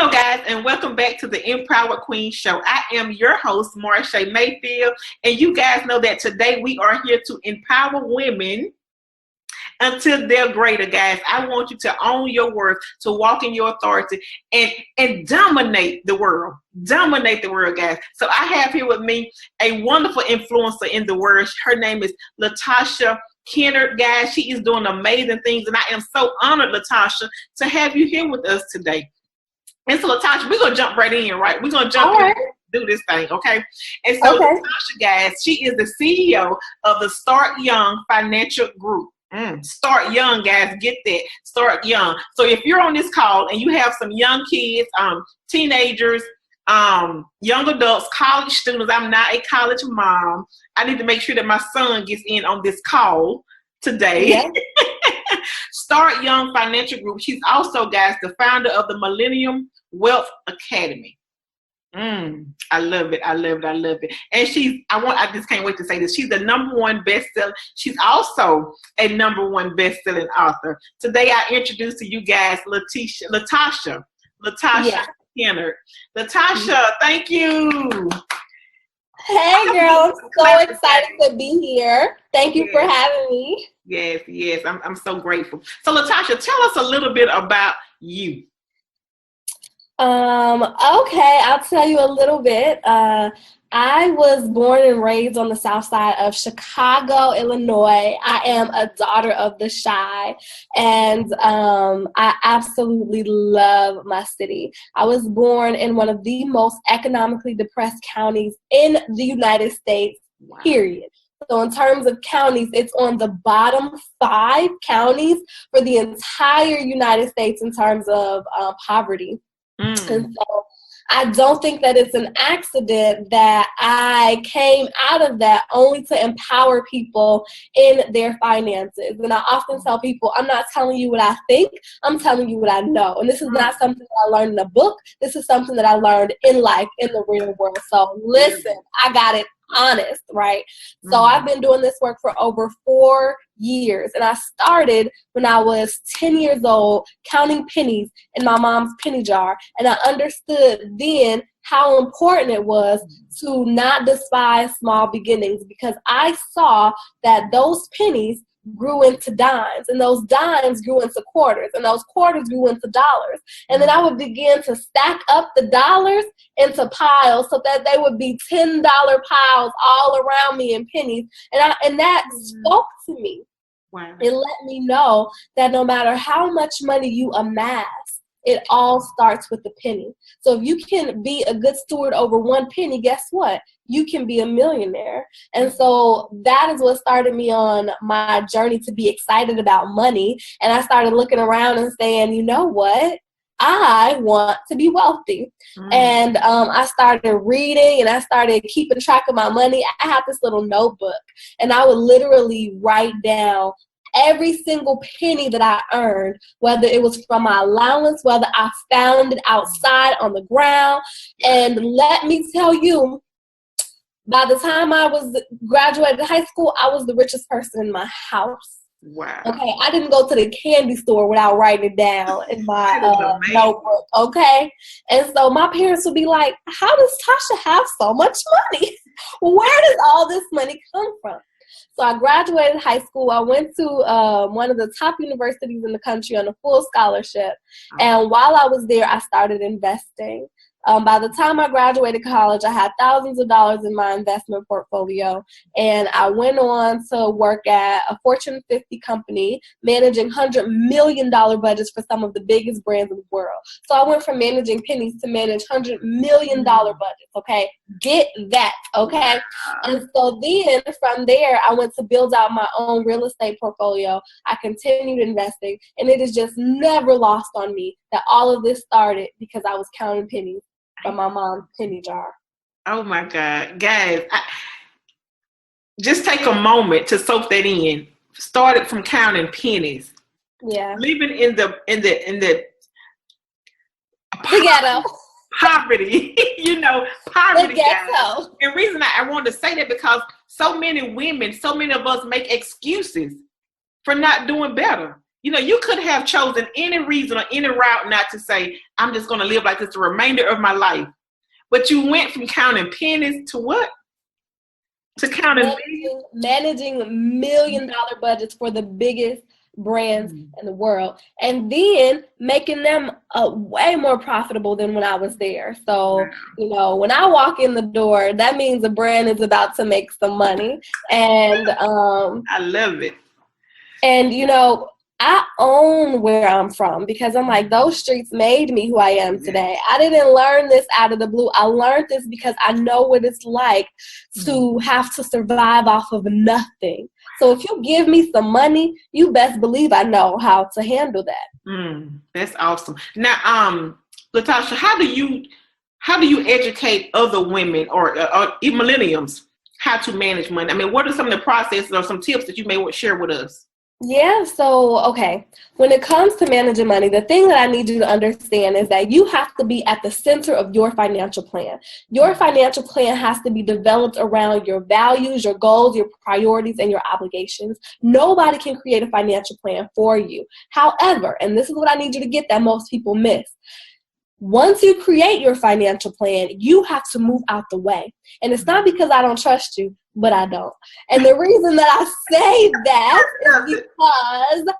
Hello, guys, and welcome back to the Empower Queen Show. I am your host, Marsha Mayfield, and you guys know that today we are here to empower women until they're greater, guys. I want you to own your worth, to walk in your authority, and dominate the world. Dominate the world, guys. So I have here with me a wonderful influencer in the world. Her name is Latasha Kinnard, guys. She is doing amazing things, and I am so honored, Latasha, to have you here with us today. And so, Latasha, we're going to jump right in, right? We're going to jump in and do this thing, okay? And so, Latasha, guys, she is the CEO of the Start Young Financial Group. Start young, guys. Get that. Start young. So if you're on this call and you have some young kids, teenagers, young adults, college students, I'm not a college mom. I need to make sure that my son gets in on this call today. Yeah. Start Young Financial Group. She's also, guys, the founder of the Millennium Wealth Academy. I love it. I love it. I love it. And I just can't wait to say this. She's the #1 bestseller. She's also a #1 bestselling author. Today, I introduce to you guys Latasha Kinnard. Latasha, thank you. Hey, girl. I'm so excited to be here. Thank you for having me. Yes. I'm so grateful. So, Latasha, tell us a little bit about you. Okay, I'll tell you a little bit. I was born and raised on the south side of Chicago, Illinois. I am a daughter of the Chi, and I absolutely love my city. I was born in one of the most economically depressed counties in the United States, period. So in terms of counties, it's on the bottom 5 counties for the entire United States in terms of poverty. And so I don't think that it's an accident that I came out of that only to empower people in their finances. And I often tell people, I'm not telling you what I think, I'm telling you what I know. And this is not something that I learned in a book. This is something that I learned in life, in the real world. So listen, I got it honest, right? So I've been doing this work for over 4 years, and I started when I was 10 years old counting pennies in my mom's penny jar, and I understood then how important it was to not despise small beginnings, because I saw that those pennies grew into dimes, and those dimes grew into quarters, and those quarters grew into dollars. And then I would begin to stack up the dollars into piles so that they would be $10 piles all around me in pennies. And that spoke to me. Wow. It let me know that no matter how much money you amass, it all starts with a penny. So if you can be a good steward over 1 penny, guess what? You can be a millionaire. And so that is what started me on my journey to be excited about money. And I started looking around and saying, you know what? I want to be wealthy. And I started reading, and I started keeping track of my money. I had this little notebook, and I would literally write down every single penny that I earned, whether it was from my allowance, whether I found it outside on the ground. And let me tell you, by the time I was graduated high school, I was the richest person in my house. Wow. Okay, I didn't go to the candy store without writing it down in my notebook. Okay, and so my parents would be like, "How does Tasha have so much money? Where does all this money come from?" So I graduated high school. I went to one of the top universities in the country on a full scholarship, and while I was there, I started investing. By the time I graduated college, I had thousands of dollars in my investment portfolio, and I went on to work at a Fortune 50 company managing $100 million budgets for some of the biggest brands in the world. So I went from managing pennies to manage $100 million budgets, okay? Get that, okay? And so then from there, I went to build out my own real estate portfolio. I continued investing, and it is just never lost on me that all of this started because I was counting pennies from my mom's penny jar. Oh my God, guys! Just take a moment to soak that in. Started from counting pennies. Yeah. Living in the ghetto. Poverty, poverty. The ghetto. And the reason I wanted to say that because so many women, so many of us make excuses for not doing better. You know, you could have chosen any reason or any route not to say, I'm just going to live like this the remainder of my life. But you went from counting pennies to what? To counting managing $1 million budgets for the biggest brands in the world, and then making them way more profitable than when I was there. So, you know, when I walk in the door, that means a brand is about to make some money. And I love it. And, you know, I own where I'm from because I'm like, those streets made me who I am today. I didn't learn this out of the blue. I learned this because I know what it's like to have to survive off of nothing. So if you give me some money, you best believe I know how to handle that. That's awesome. Now, Latasha, how do you educate other women or even millennials how to manage money? I mean, what are some of the processes or some tips that you may want to share with us? Yeah, so, okay, when it comes to managing money, the thing that I need you to understand is that you have to be at the center of your financial plan. Your financial plan has to be developed around your values, your goals, your priorities, and your obligations. Nobody can create a financial plan for you. However, and this is what I need you to get that most people miss, once you create your financial plan, you have to move out the way. And it's not because I don't trust you, but I don't. And the reason that I say that is because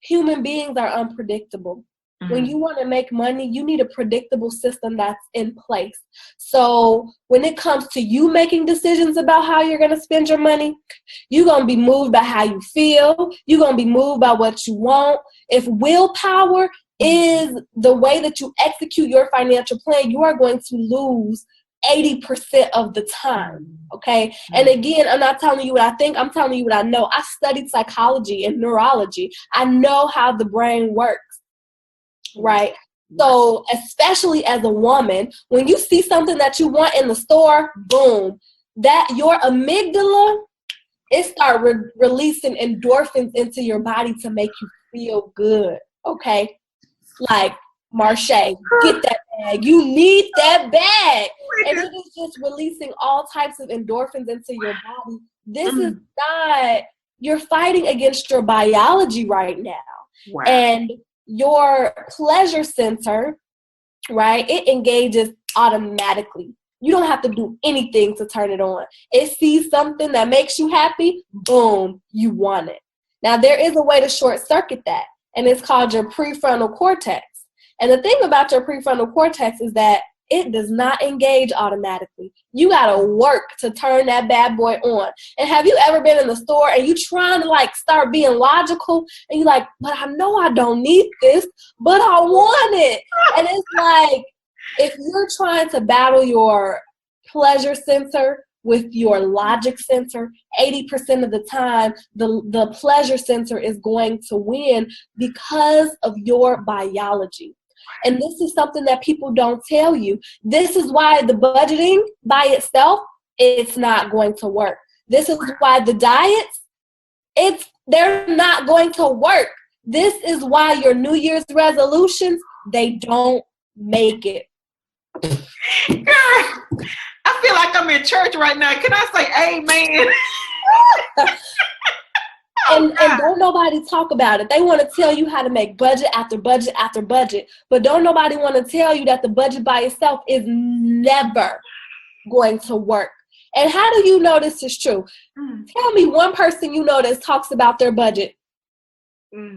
human beings are unpredictable. When you want to make money, you need a predictable system that's in place. So when it comes to you making decisions about how you're going to spend your money, you're going to be moved by how you feel. You're going to be moved by what you want. If willpower is the way that you execute your financial plan, you are going to lose 80% of the time, okay? And again, I'm not telling you what I think, I'm telling you what I know. I studied psychology and neurology. I know how the brain works, right? So especially as a woman, when you see something that you want in the store, boom, that your amygdala, it start releasing endorphins into your body to make you feel good, okay? Like, Marche, get that bag. You need that bag. And it is just releasing all types of endorphins into your body. This is not, you're fighting against your biology right now. Wow. And your pleasure center, right, it engages automatically. You don't have to do anything to turn it on. It sees something that makes you happy, boom, you want it. Now, there is a way to short circuit that, and it's called your prefrontal cortex. And the thing about your prefrontal cortex is that it does not engage automatically. You got to work to turn that bad boy on. And have you ever been in the store and you trying to like start being logical and you're like, but I know I don't need this, but I want it. And it's like, if you're trying to battle your pleasure sensor with your logic sensor, 80% of the time, the pleasure sensor is going to win because of your biology. And this is something that people don't tell you. This is why the budgeting by itself, it's not going to work. This is why the diets, they're not going to work. This is why your New Year's resolutions, they don't make it. Girl, I feel like I'm in church right now. Can I say amen? And don't nobody talk about it. They want to tell you how to make budget after budget after budget. But don't nobody want to tell you that the budget by itself is never going to work. And how do you know this is true? Tell me one person you know that talks about their budget.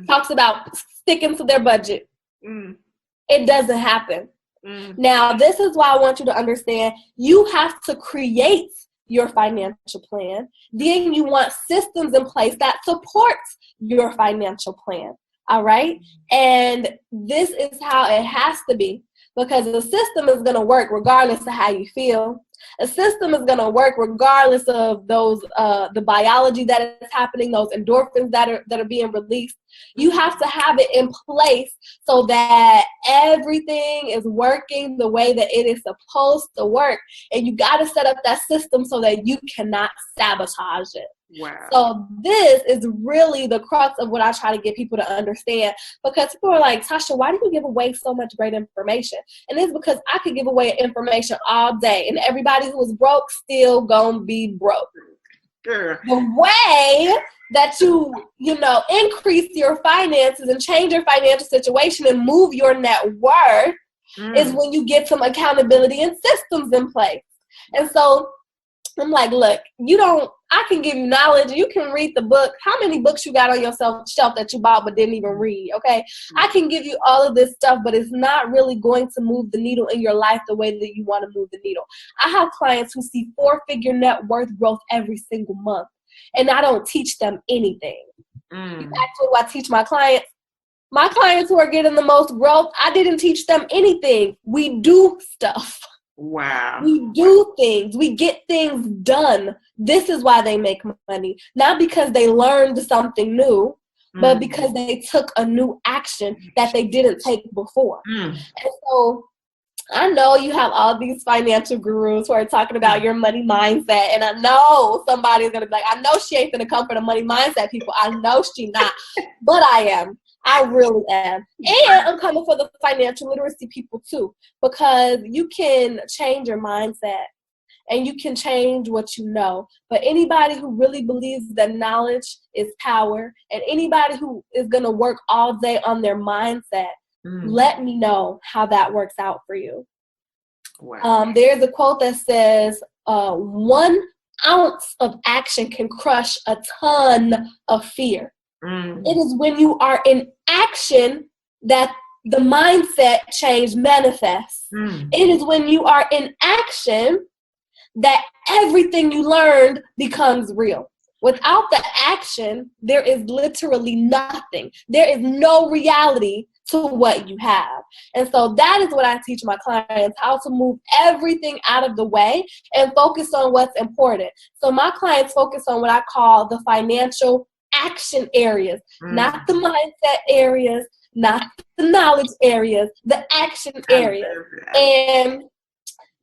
Talks about sticking to their budget. It doesn't happen. Now, this is why I want you to understand you have to create your financial plan. Then you want systems in place that supports your financial plan. All right? And this is how it has to be, because the system is going to work regardless of how you feel. A system is going to work regardless of those the biology that is happening, those endorphins that are being released. You have to have it in place so that everything is working the way that it is supposed to work. And you got to set up that system so that you cannot sabotage it. Wow. So this is really the crux of what I try to get people to understand, because people are like, Tasha, why do you give away so much great information? And it's because I could give away information all day, and everybody who is broke still gonna be broke. Girl. The way that you know, increase your finances and change your financial situation and move your net worth is when you get some accountability and systems in place. And so I'm like, look, I can give you knowledge. You can read the book. How many books you got on your shelf that you bought but didn't even read, okay? I can give you all of this stuff, but it's not really going to move the needle in your life the way that you want to move the needle. I have clients who see 4-figure net worth growth every single month, and I don't teach them anything. Actually, what I teach my clients who are getting the most growth, I didn't teach them anything. We do stuff. Wow. We do things. We get things done. This is why they make money. Not because they learned something new, but because they took a new action that they didn't take before. And so I know you have all these financial gurus who are talking about your money mindset. And I know somebody's going to be like, I know she ain't going to come for the money mindset people. I know she not. But I am. I really am. And I'm coming for the financial literacy people too, because you can change your mindset and you can change what you know. But anybody who really believes that knowledge is power, and anybody who is going to work all day on their mindset, let me know how that works out for you. Wow. There's a quote that says, 1 ounce of action can crush a ton of fear. It is when you are in action that the mindset change manifests. It is when you are in action that everything you learned becomes real. Without the action, there is literally nothing. There is no reality to what you have. And so that is what I teach my clients, how to move everything out of the way and focus on what's important. So my clients focus on what I call the financial action areas, not the mindset areas, not the knowledge areas, the action areas. And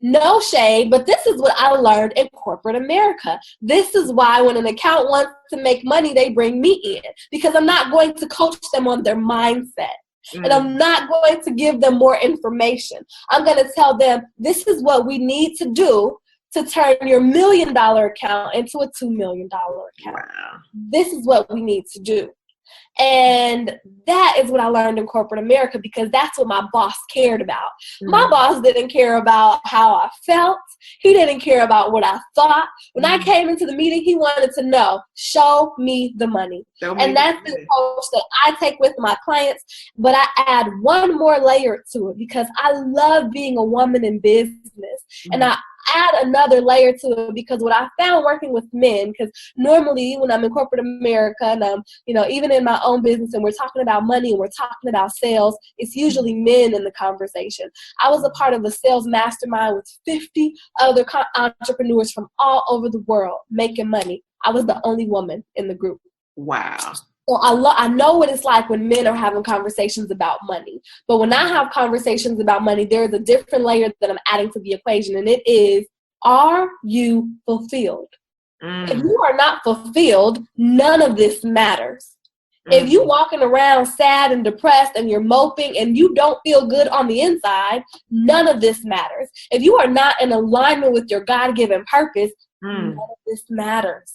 no shade, but this is what I learned in corporate America. This is why when an account wants to make money, they bring me in, because I'm not going to coach them on their mindset. And I'm not going to give them more information. I'm going to tell them, this is what we need to do to turn your $1 million account into a $2 million account. Wow. This is what we need to do. And that is what I learned in corporate America, because that's what my boss cared about. My boss didn't care about how I felt. He didn't care about what I thought. When I came into the meeting, he wanted to know, show me the money. And that's the approach that I take with my clients. But I add one more layer to it, because I love being a woman in business. And I add another layer to it, because what I found working with men, because normally when I'm in corporate America and I'm, even in my own business and we're talking about money and we're talking about sales, it's usually men in the conversation. I was a part of a sales mastermind with 50 other entrepreneurs from all over the world making money. I was the only woman in the group. Wow. So I know what it's like when men are having conversations about money. But when I have conversations about money, there's a different layer that I'm adding to the equation, and it is, are you fulfilled? If you are not fulfilled, none of this matters. If you're walking around sad and depressed and you're moping and you don't feel good on the inside, none of this matters. If you are not in alignment with your God-given purpose, none of this matters.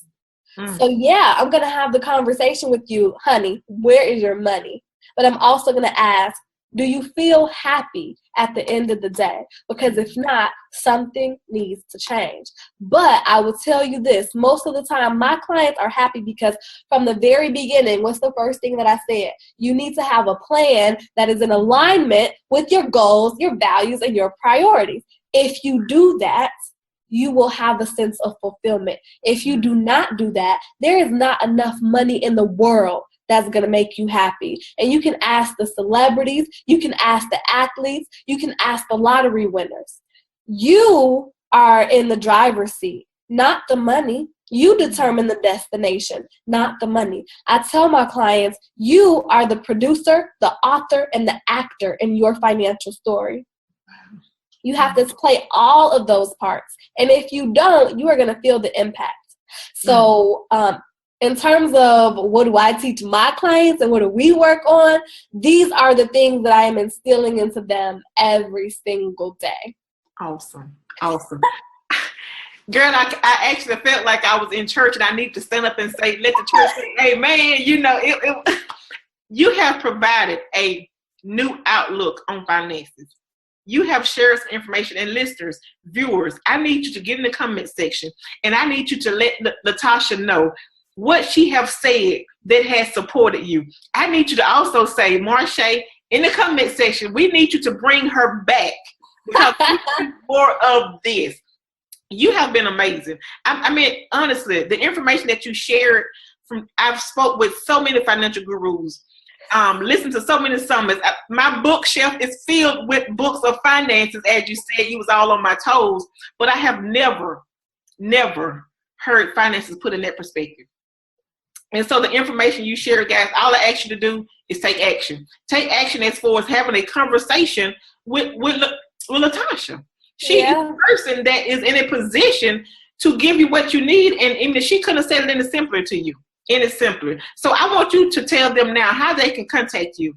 So yeah, I'm going to have the conversation with you, honey, where is your money? But I'm also going to ask, do you feel happy at the end of the day? Because if not, something needs to change. But I will tell you this, most of the time my clients are happy because from the very beginning, what's the first thing that I said? You need to have a plan that is in alignment with your goals, your values, and your priorities. If you do that, you will have a sense of fulfillment. If you do not do that, there is not enough money in the world that's going to make you happy. And you can ask the celebrities, you can ask the athletes, you can ask the lottery winners. You are in the driver's seat, not the money. You determine the destination, not the money. I tell my clients, you are the producer, the author, and the actor in your financial story. You have to play all of those parts. And if you don't, you are going to feel the impact. So in terms of what do I teach my clients and what do we work on, these are the things that I am instilling into them every single day. Awesome. Awesome. Girl, I actually felt like I was in church and I need to stand up and say, let the church say, amen. You know, you have provided a new outlook on finances. You have shared some information, and listeners, viewers, I need you to get in the comment section and I need you to let Latasha know what she have said that has supported you. I need you to also say, Marsha, in the comment section, we need you to bring her back because we need more of this. You have been amazing. I mean, honestly, the information that you shared I've spoke with so many financial gurus, listened to so many summits. My bookshelf is filled with books of finances. As you said, you was all on my toes, but I have never heard finances put in that perspective. And so the information you share, guys, all I ask you to do is take action. Take action as far as having a conversation with Latasha. She is the person that is in a position to give you what you need. And even if she couldn't have said it any simpler to you, any simpler. So I want you to tell them now how they can contact you.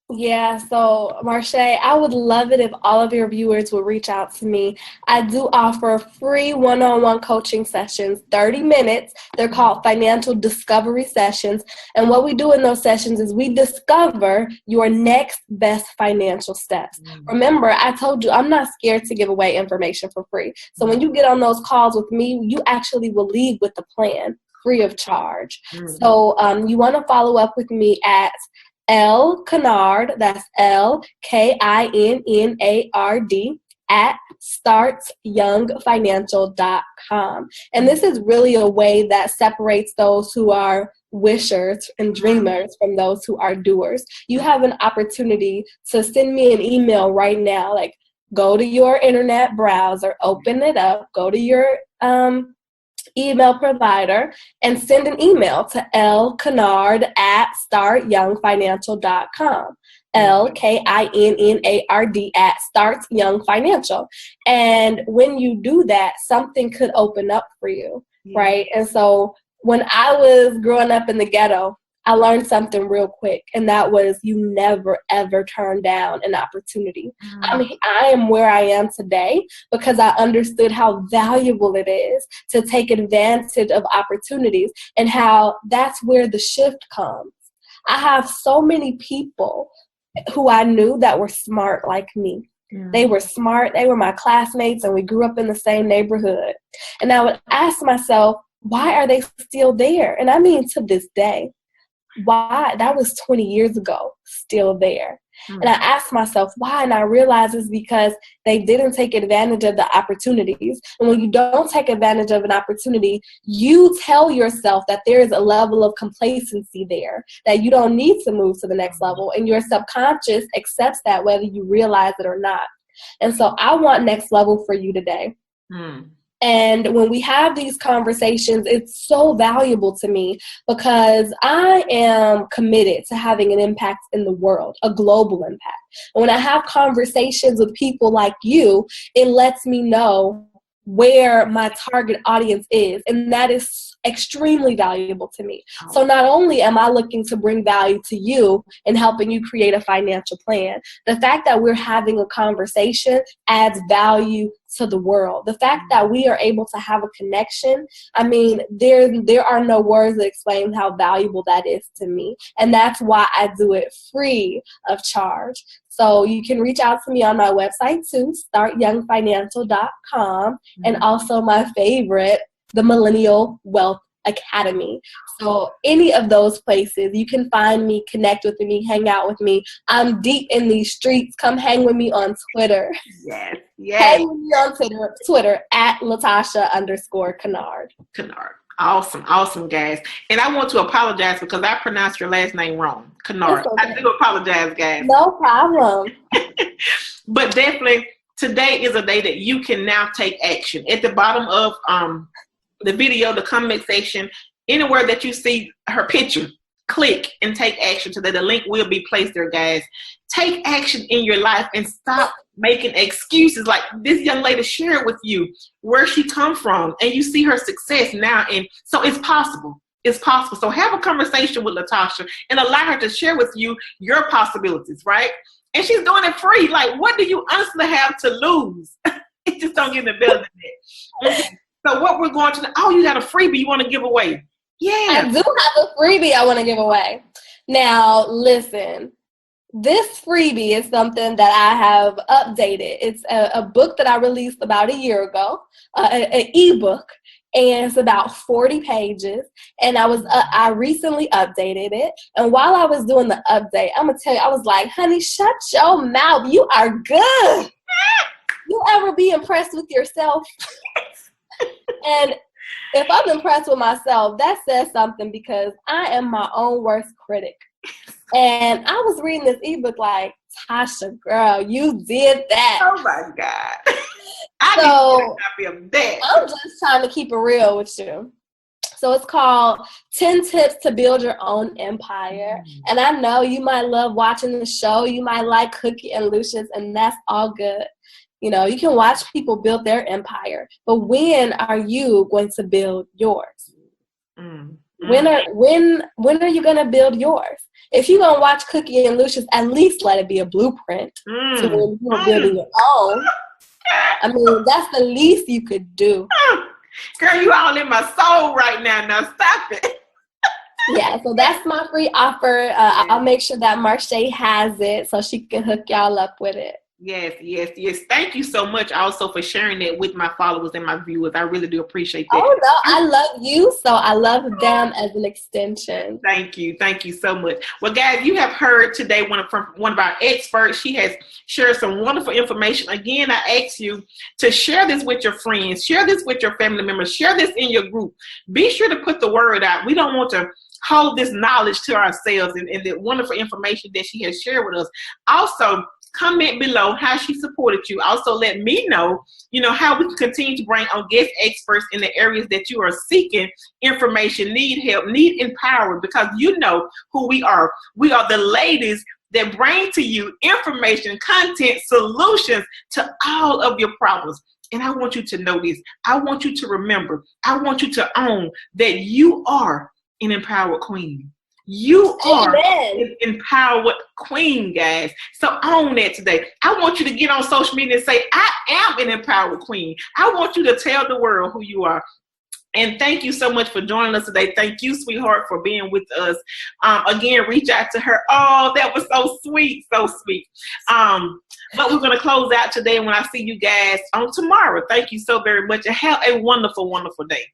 Yeah, so Marsha, I would love it if all of your viewers would reach out to me. I do offer free one-on-one coaching sessions, 30 minutes. They're called financial discovery sessions. And what we do in those sessions is we discover your next best financial steps. Remember, I told you I'm not scared to give away information for free. So when you get on those calls with me, you actually will leave with a plan free of charge. So you want to follow up with me at L Kinnard, that's LKINNARD at startsyoungfinancial.com. And this is really a way that separates those who are wishers and dreamers from those who are doers. You have an opportunity to send me an email right now, like go to your internet browser, open it up, go to your email provider and send an email to lkinnard at startyoungfinancial.com. LKINNARD at startyoungfinancial. And when you do that, something could open up for you, right? And so when I was growing up in the ghetto, I learned something real quick, and that was you never, ever turn down an opportunity. I am where I am today because I understood how valuable it is to take advantage of opportunities and how that's where the shift comes. I have so many people who I knew that were smart like me. They were smart. They were my classmates, and we grew up in the same neighborhood. And I would ask myself, why are they still there? And I mean, to this day. Why? That was 20 years ago, still there. And I asked myself why, and I realized it's because they didn't take advantage of the opportunities. And when you don't take advantage of an opportunity, you tell yourself that there is a level of complacency there, that you don't need to move to the next level, and your subconscious accepts that whether you realize it or not. And so I want next level for you today. And when we have these conversations, it's so valuable to me because I am committed to having an impact in the world, a global impact. And when I have conversations with people like you, it lets me know where my target audience is. And that is extremely valuable to me. So not only am I looking to bring value to you and helping you create a financial plan, the fact that we're having a conversation adds value to the world. The fact that we are able to have a connection, I mean, there are no words that explain how valuable that is to me. And that's why I do it free of charge. So you can reach out to me on my website too, startyoungfinancial.com, and also my favorite, the Millennial Wealth Academy. So any of those places, you can find me, connect with me, hang out with me. I'm deep in these streets. Come hang with me on Twitter. Yes. Hang with me on Twitter at Latasha_Kinnard. Awesome, guys. And I want to apologize because I pronounced your last name wrong, Kinnard. Okay. I do apologize, guys. No problem. But definitely, today is a day that you can now take action. At the bottom of the video, the comment section, anywhere that you see her picture, click and take action today. The link will be placed there, guys. Take action in your life and stop making excuses. Like this young lady shared with you where she come from, and you see her success now. And so it's possible. It's possible. So have a conversation with Latasha and allow her to share with you your possibilities, right? And she's doing it free. Like, what do you honestly have to lose? It just don't get any better than that. Okay. So what we're going to, you got a freebie you want to give away. Yeah. I do have a freebie I want to give away. Now, listen, this freebie is something that I have updated. It's a book that I released about a year ago, an ebook, and it's about 40 pages. And I recently updated it. And while I was doing the update, I'm gonna tell you, I was like, honey, shut your mouth. You are good. You ever be impressed with yourself? And if I'm impressed with myself, that says something, because I am my own worst critic. And I was reading this ebook like, Tasha, girl, you did that. Oh my God. I need to get a copy of that. I'm just trying to keep it real with you. So it's called 10 Tips to Build Your Own Empire. And I know you might love watching the show. You might like Cookie and Lucius, and that's all good. You know, you can watch people build their empire. But when are you going to build yours? When are you going to build yours? If you're going to watch Cookie and Lucius, at least let it be a blueprint to when you're building your own. I mean, that's the least you could do. Girl, you all in my soul right now. Now stop it. Yeah, so that's my free offer. I'll make sure that Marche has it so she can hook y'all up with it. Yes. Thank you so much also for sharing that with my followers and my viewers. I really do appreciate that. Oh, no, I love you, so I love them as an extension. Thank you so much. Well, guys, you have heard today from one of our experts. She has shared some wonderful information. Again, I ask you to share this with your friends, share this with your family members, share this in your group. Be sure to put the word out. We don't want to hold this knowledge to ourselves and the wonderful information that she has shared with us. Also, comment below how she supported you. Also, let me know, how we can continue to bring on guest experts in the areas that you are seeking information, need help, need empowerment, because you know who we are. We are the ladies that bring to you information, content, solutions to all of your problems. And I want you to know this. I want you to remember. I want you to own that you are an empowered queen. You are an empowered queen, guys. So own that today. I want you to get on social media and say, I am an empowered queen. I want you to tell the world who you are. And thank you so much for joining us today. Thank you, sweetheart, for being with us. Again, reach out to her. Oh, that was so sweet, so sweet. But we're going to close out today when I see you guys on tomorrow. Thank you so very much, and have a wonderful, wonderful day.